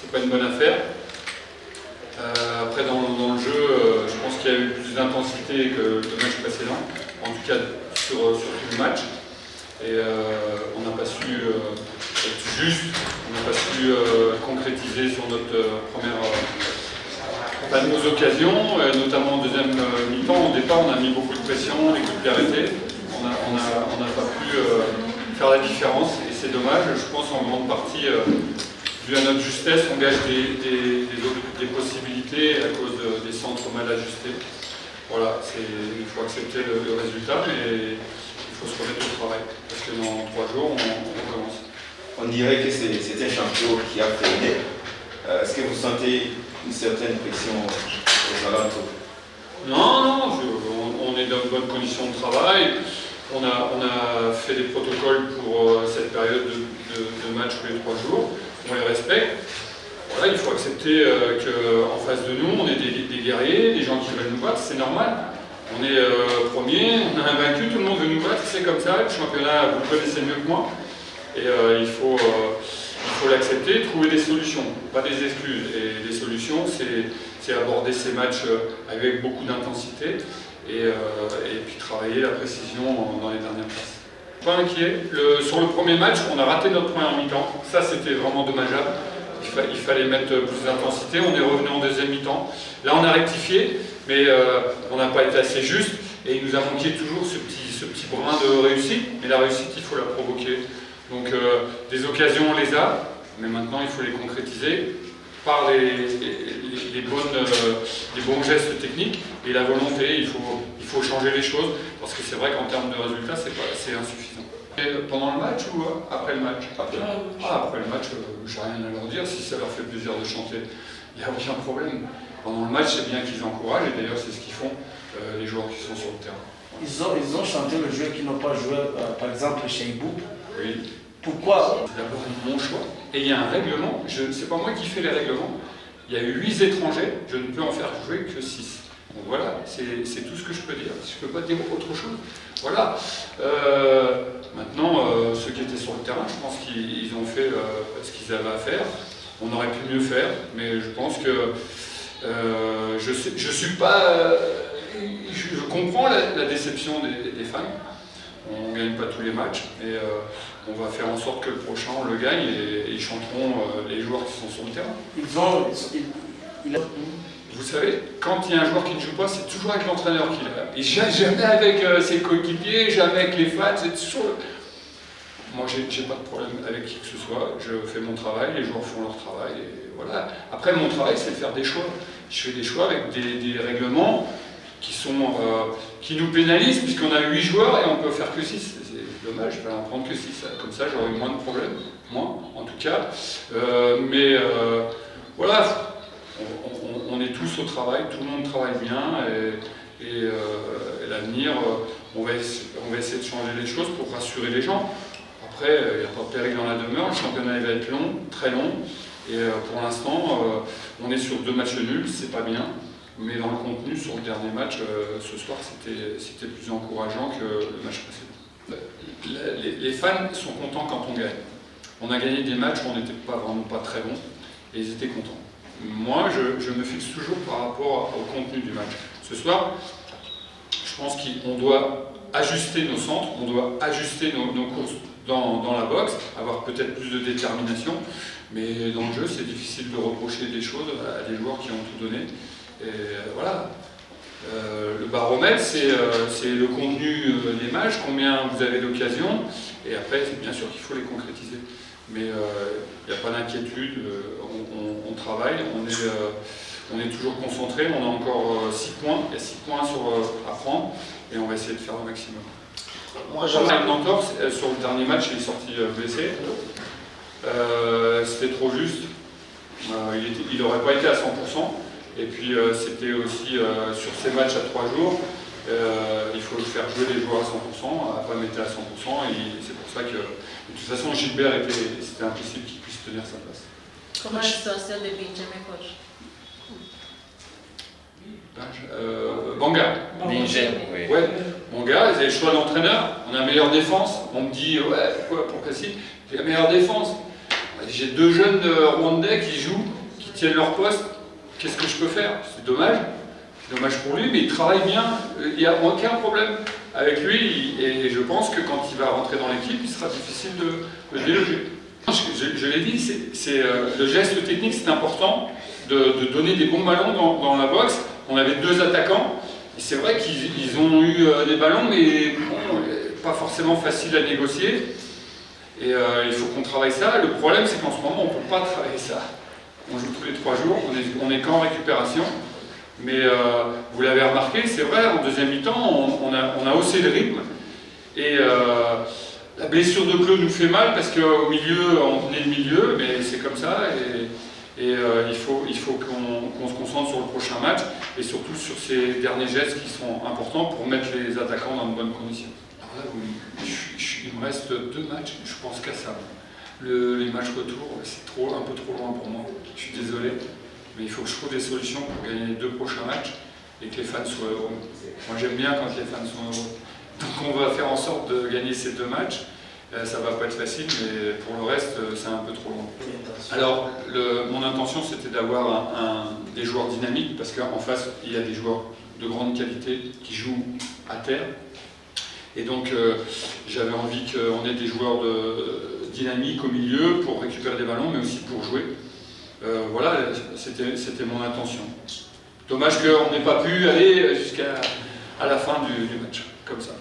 c'est pas une bonne affaire. Après, dans le jeu, je pense qu'il y a eu plus d'intensité que le match précédent, en tout cas sur tout le match. Et on n'a pas su être juste, on n'a pas su concrétiser sur notre nos occasions, notamment en deuxième mi-temps. Au départ, on a mis beaucoup de pression, les coups de pied arrêtés. On n'a pas pu faire la différence et c'est dommage. Je pense en grande partie, dû à notre justesse, on gâche des possibilités à cause des centres mal ajustés. Voilà, il faut accepter le résultat, mais il faut se remettre au travail parce que dans 3 jours, on commence. On dirait que c'est un champion qui a freiné. Est-ce que vous sentez une certaine pression aux alentours? Non, on est dans de bonnes conditions de travail. On a fait des protocoles pour cette période de match tous les 3 jours. On les respecte. Voilà, il faut accepter qu'en face de nous, on est des guerriers, des gens qui veulent nous battre, c'est normal. On est premier, on a invaincu, tout le monde veut nous battre, c'est comme ça. Le championnat, vous le connaissez mieux que moi. Et il faut l'accepter, trouver des solutions, pas des excuses. Et les solutions, c'est aborder ces matchs avec beaucoup d'intensité et puis travailler la précision dans les dernières places. Pas inquiet. Sur le premier match, on a raté notre première mi-temps. Ça, c'était vraiment dommageable. Il fallait mettre plus d'intensité. On est revenu en deuxième mi-temps. Là, on a rectifié, mais on n'a pas été assez juste. Et il nous a manqué toujours ce petit brin de réussite. Mais la réussite, il faut la provoquer. Donc des occasions, on les a, mais maintenant il faut les concrétiser par les bons gestes techniques et la volonté. Il faut changer les choses parce que c'est vrai qu'en termes de résultats, c'est insuffisant. Et pendant le match ou après le match? Après le match, je n'ai rien à leur dire. Si ça leur fait plaisir de chanter, il n'y a aucun problème. Pendant le match, c'est bien qu'ils encouragent et d'ailleurs c'est ce qu'ils font les joueurs qui sont sur le terrain. Ils ont chanté le joueur qui n'ont pas joué, par exemple chez Ibou. Oui. Pourquoi? C'est d'abord mon choix. Et il y a un règlement, c'est pas moi qui fais les règlements. Il y a eu 8 étrangers, je ne peux en faire jouer que 6. Donc voilà, c'est tout ce que je peux dire. Je ne peux pas dire autre chose. Voilà. Maintenant, ceux qui étaient sur le terrain, je pense qu'ils ont fait ce qu'ils avaient à faire. On aurait pu mieux faire, mais je pense que je suis pas. Je comprends la déception des fans. On ne gagne pas tous les matchs, mais on va faire en sorte que le prochain on le gagne et ils chanteront les joueurs qui sont sur le terrain. Vous savez, quand il y a un joueur qui ne joue pas, c'est toujours avec l'entraîneur qu'il est. Et jamais avec ses coéquipiers, jamais avec les fans, c'est toujours. Moi, j'ai pas de problème avec qui que ce soit. Je fais mon travail, les joueurs font leur travail, et voilà. Après, mon travail, c'est de faire des choix. Je fais des choix avec des règlements qui nous pénalisent, puisqu'on a 8 joueurs et on peut faire que 6. C'est dommage, il fallait en prendre que 6. Comme ça, j'aurais moins de problèmes, moi, en tout cas. Voilà, on est tous au travail, tout le monde travaille bien, et l'avenir, on va essayer de changer les choses pour rassurer les gens. Après, il n'y a pas de péril dans la demeure, le championnat il va être long, très long, et pour l'instant, on est sur 2 matchs nuls, c'est pas bien. Mais dans le contenu, sur le dernier match, ce soir, c'était plus encourageant que le match précédent. Les fans sont contents quand on gagne. On a gagné des matchs où on n'était vraiment pas très bon, et ils étaient contents. Moi, je me fixe toujours par rapport au contenu du match. Ce soir, je pense qu'on doit ajuster nos centres, on doit ajuster nos courses dans la boxe, avoir peut-être plus de détermination, mais dans le jeu, c'est difficile de reprocher des choses à des joueurs qui ont tout donné. Et voilà, le baromètre, c'est le contenu des matchs, combien vous avez d'occasions, et après, c'est bien sûr qu'il faut les concrétiser. Mais il n'y a pas d'inquiétude, on travaille, on est toujours concentré, on a encore 6 points, il y a 6 points à prendre, et on va essayer de faire le maximum. Moi, j'aimerais Nantor, sur le dernier match, il est sorti blessé. C'était trop juste, il n'aurait pas été à 100%. Et puis c'était aussi sur ces matchs à 3 jours, il faut faire jouer les joueurs à 100%, à pas mettre à 100%, et c'est pour ça que de toute façon Gilbert c'était impossible qu'il puisse tenir sa place. Comment est la situation de Benjamin, coach? Banga. Benjamin, oui. Ouais, Banga, c'est le choix d'entraîneur, on a la meilleure défense, on me dit ouais, pourquoi si? J'ai la meilleure défense. j'ai 2 jeunes Rwandais qui jouent, qui tiennent leur poste. Qu'est-ce que je peux faire? C'est dommage. C'est dommage pour lui, mais il travaille bien. Il n'y a aucun problème avec lui. Et je pense que quand il va rentrer dans l'équipe, il sera difficile de le déloger. Je l'ai dit, le geste technique, c'est important de donner des bons ballons dans la boxe. On avait 2 attaquants. Et c'est vrai qu'ils ont eu des ballons, mais bon, pas forcément facile à négocier. Et il faut qu'on travaille ça. Le problème, c'est qu'en ce moment, on ne peut pas travailler ça. On joue tous les 3 jours, on est qu'en récupération. Mais vous l'avez remarqué, c'est vrai, en deuxième mi-temps, on a haussé le rythme. Et la blessure de Claude nous fait mal parce qu'au milieu, on tenait le milieu, mais c'est comme ça. Et il faut qu'on se concentre sur le prochain match et surtout sur ces derniers gestes qui sont importants pour mettre les attaquants dans de bonnes conditions. Alors là, il me reste 2 matchs, je pense qu'à ça. Les matchs retour, c'est un peu trop loin pour moi. Je suis désolé, mais il faut que je trouve des solutions pour gagner les 2 prochains matchs et que les fans soient heureux. Moi, j'aime bien quand les fans sont heureux. Donc on va faire en sorte de gagner ces 2 matchs. Ça va pas être facile, mais pour le reste, c'est un peu trop loin. Alors, mon intention, c'était d'avoir des joueurs dynamiques, parce qu'en face, il y a des joueurs de grande qualité qui jouent à terre. Et donc, j'avais envie qu'on ait des joueurs dynamiques au milieu pour récupérer des ballons, mais aussi pour jouer. Voilà, c'était mon intention. Dommage qu'on n'ait pas pu aller jusqu'à la fin du match, comme ça.